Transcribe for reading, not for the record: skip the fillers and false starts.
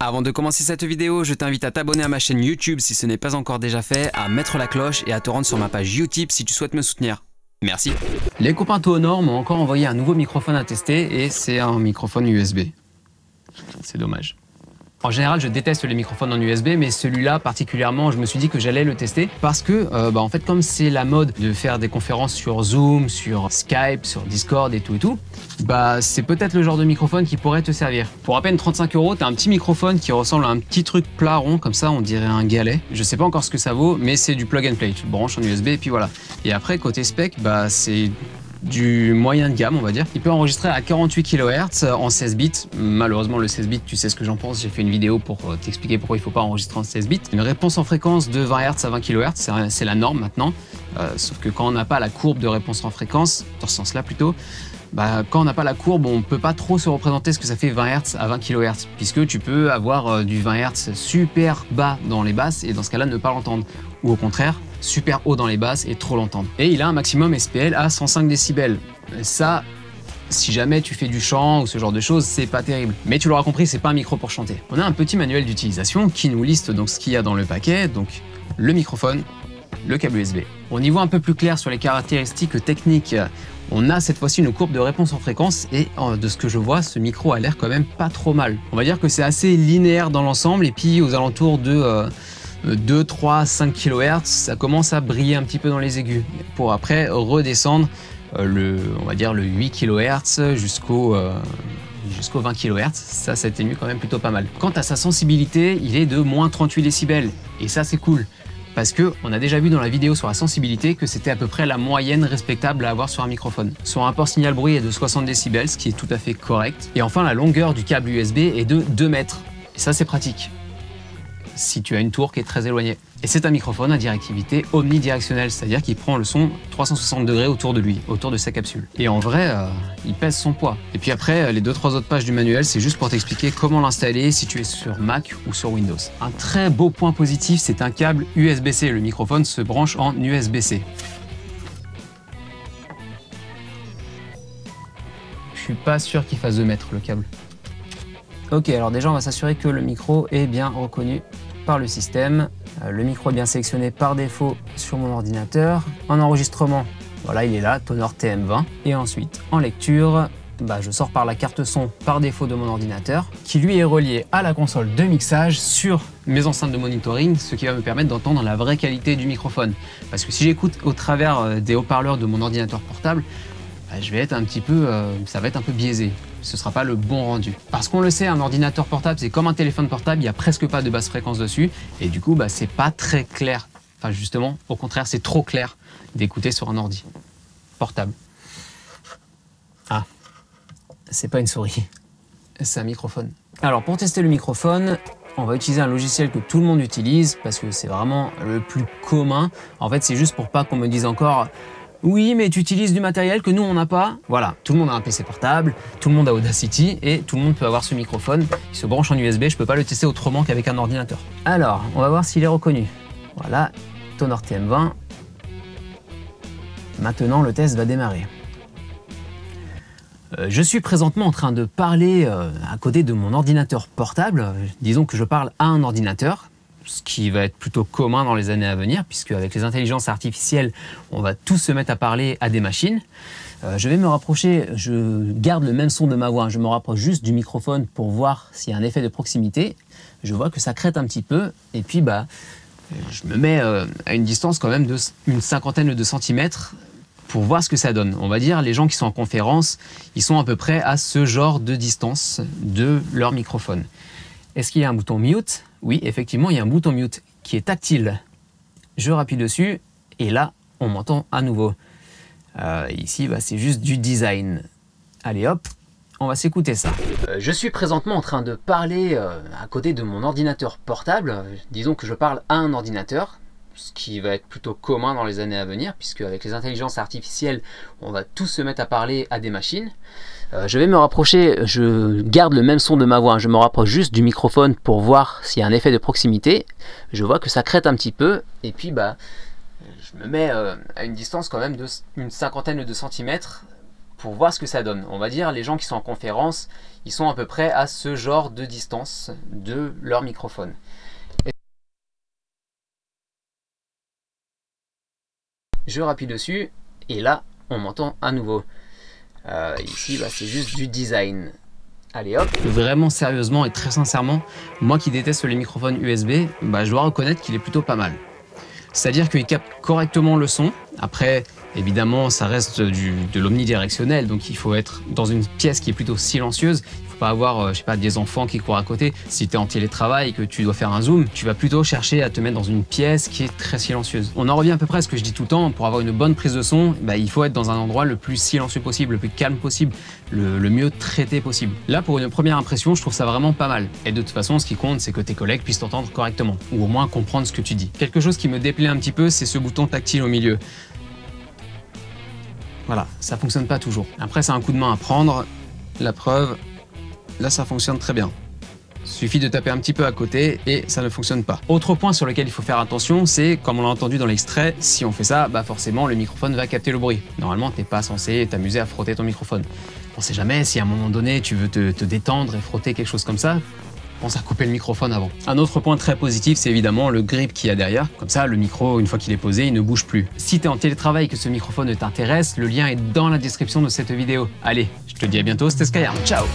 Avant de commencer cette vidéo, je t'invite à t'abonner à ma chaîne YouTube si ce n'est pas encore déjà fait, à mettre la cloche et à te rendre sur ma page Utip si tu souhaites me soutenir. Merci. Les copains tout au nord m'ont encore envoyé un nouveau microphone à tester et c'est un microphone USB. C'est dommage. En général, je déteste les microphones en USB, mais celui-là particulièrement, je me suis dit que j'allais le tester parce que, en fait, comme c'est la mode de faire des conférences sur Zoom, sur Skype, sur Discord et tout, c'est peut-être le genre de microphone qui pourrait te servir. Pour à peine 35 €, tu as un petit microphone qui ressemble à un petit truc plat rond, comme ça, on dirait un galet. Je sais pas encore ce que ça vaut, mais c'est du plug and play. Tu le branches en USB et puis voilà. Et après, côté spec, c'est du moyen de gamme, on va dire. Il peut enregistrer à 48 kHz en 16 bits. Malheureusement, le 16 bits, tu sais ce que j'en pense. J'ai fait une vidéo pour t'expliquer pourquoi il ne faut pas enregistrer en 16 bits. Une réponse en fréquence de 20 Hz à 20 kHz, c'est la norme maintenant. Sauf que quand on n'a pas la courbe de réponse en fréquence, dans ce sens-là plutôt, quand on n'a pas la courbe, on ne peut pas trop se représenter ce que ça fait 20 Hz à 20 kHz, puisque tu peux avoir du 20 Hz super bas dans les basses et dans ce cas-là ne pas l'entendre. Ou au contraire, super haut dans les basses et trop l'entendre. Et il a un maximum SPL à 105 décibels. Ça, si jamais tu fais du chant ou ce genre de choses, c'est pas terrible. Mais tu l'auras compris, c'est pas un micro pour chanter. On a un petit manuel d'utilisation qui nous liste donc ce qu'il y a dans le paquet, donc le microphone, le câble USB. On y voit un peu plus clair sur les caractéristiques techniques. On a cette fois-ci une courbe de réponse en fréquence et de ce que je vois, ce micro a l'air quand même pas trop mal. On va dire que c'est assez linéaire dans l'ensemble et puis aux alentours de 2, 3, 5 kHz, ça commence à briller un petit peu dans les aigus pour après redescendre on va dire le 8 kHz jusqu'au 20 kHz. Ça atténue quand même plutôt pas mal. Quant à sa sensibilité, il est de moins 38 décibels et ça c'est cool. Parce qu'on a déjà vu dans la vidéo sur la sensibilité que c'était à peu près la moyenne respectable à avoir sur un microphone. Son rapport signal-bruit est de 60 décibels, ce qui est tout à fait correct. Et enfin, la longueur du câble USB est de 2 mètres. Et ça, c'est pratique si tu as une tour qui est très éloignée. Et c'est un microphone à directivité omnidirectionnelle, c'est-à-dire qu'il prend le son 360 degrés autour de lui, autour de sa capsule. Et en vrai, il pèse son poids. Et puis après, les 2-3 autres pages du manuel, c'est juste pour t'expliquer comment l'installer si tu es sur Mac ou sur Windows. Un très beau point positif, c'est un câble USB-C. Le microphone se branche en USB-C. Je suis pas sûr qu'il fasse 2 mètres le câble. Ok, alors déjà on va s'assurer que le micro est bien reconnu par le système. Le micro est bien sélectionné par défaut sur mon ordinateur. En enregistrement, voilà, il est là, Tonor TM20. Et ensuite, en lecture, je sors par la carte son par défaut de mon ordinateur, qui lui est relié à la console de mixage sur mes enceintes de monitoring, ce qui va me permettre d'entendre la vraie qualité du microphone. Parce que si j'écoute au travers des haut-parleurs de mon ordinateur portable, je vais être un petit peu, ça va être un peu biaisé. Ce ne sera pas le bon rendu. Parce qu'on le sait, un ordinateur portable, c'est comme un téléphone portable, il n'y a presque pas de basse fréquence dessus. Et du coup, c'est pas très clair. Enfin, justement, au contraire, c'est trop clair d'écouter sur un ordi portable. Ah, c'est pas une souris, c'est un microphone. Alors, pour tester le microphone, on va utiliser un logiciel que tout le monde utilise parce que c'est vraiment le plus commun. En fait, c'est juste pour pas qu'on me dise encore oui, mais tu utilises du matériel que nous, on n'a pas. Voilà, tout le monde a un PC portable, tout le monde a Audacity et tout le monde peut avoir ce microphone. Il se branche en USB, je peux pas le tester autrement qu'avec un ordinateur. Alors, on va voir s'il est reconnu. Voilà, Tonor TM20. Maintenant, le test va démarrer. Je suis présentement en train de parler à côté de mon ordinateur portable. Disons que je parle à un ordinateur, ce qui va être plutôt commun dans les années à venir, puisque avec les intelligences artificielles, on va tous se mettre à parler à des machines. Je vais me rapprocher, je garde le même son de ma voix, je me rapproche juste du microphone pour voir s'il y a un effet de proximité. Je vois que ça crête un petit peu, et puis je me mets à une distance quand même d'une cinquantaine de centimètres pour voir ce que ça donne. On va dire, les gens qui sont en conférence, ils sont à peu près à ce genre de distance de leur microphone. Est-ce qu'il y a un bouton mute? Oui, effectivement, il y a un bouton mute qui est tactile. Je rappuie dessus et là, on m'entend à nouveau. Ici, c'est juste du design. Allez hop, on va s'écouter ça. Je suis présentement en train de parler à côté de mon ordinateur portable. Disons que je parle à un ordinateur, ce qui va être plutôt commun dans les années à venir, puisque avec les intelligences artificielles, on va tous se mettre à parler à des machines. Je vais me rapprocher, je garde le même son de ma voix, je me rapproche juste du microphone pour voir s'il y a un effet de proximité. Je vois que ça crête un petit peu, et puis je me mets à une distance quand même d'une cinquantaine de centimètres pour voir ce que ça donne. On va dire, les gens qui sont en conférence, ils sont à peu près à ce genre de distance de leur microphone. Je rappuie dessus et là on m'entend à nouveau. Ici c'est juste du design. Allez hop. Vraiment sérieusement et très sincèrement, moi qui déteste les microphones USB, je dois reconnaître qu'il est plutôt pas mal. C'est-à-dire qu'il capte correctement le son. Après, évidemment, ça reste de l'omnidirectionnel, donc il faut être dans une pièce qui est plutôt silencieuse. Il ne faut pas avoir, je sais pas, des enfants qui courent à côté. Si tu es en télétravail et que tu dois faire un zoom, tu vas plutôt chercher à te mettre dans une pièce qui est très silencieuse. On en revient à peu près à ce que je dis tout le temps. Pour avoir une bonne prise de son, il faut être dans un endroit le plus silencieux possible, le plus calme possible, le mieux traité possible. Là, pour une première impression, je trouve ça vraiment pas mal. Et de toute façon, ce qui compte, c'est que tes collègues puissent t'entendre correctement, ou au moins comprendre ce que tu dis. Quelque chose qui me déplaît un petit peu, c'est ce bouton tactile au milieu. Voilà, ça fonctionne pas toujours. Après, c'est un coup de main à prendre. La preuve, là, ça fonctionne très bien. Suffit de taper un petit peu à côté et ça ne fonctionne pas. Autre point sur lequel il faut faire attention, c'est, comme on l'a entendu dans l'extrait, si on fait ça, forcément, le microphone va capter le bruit. Normalement, t'es pas censé t'amuser à frotter ton microphone. On sait jamais si à un moment donné, tu veux te détendre et frotter quelque chose comme ça. Pense à couper le microphone avant. Un autre point très positif, c'est évidemment le grip qu'il y a derrière. Comme ça, le micro, une fois qu'il est posé, il ne bouge plus. Si tu es en télétravail et que ce microphone t'intéresse, le lien est dans la description de cette vidéo. Allez, je te dis à bientôt, c'était Skyarm. Ciao!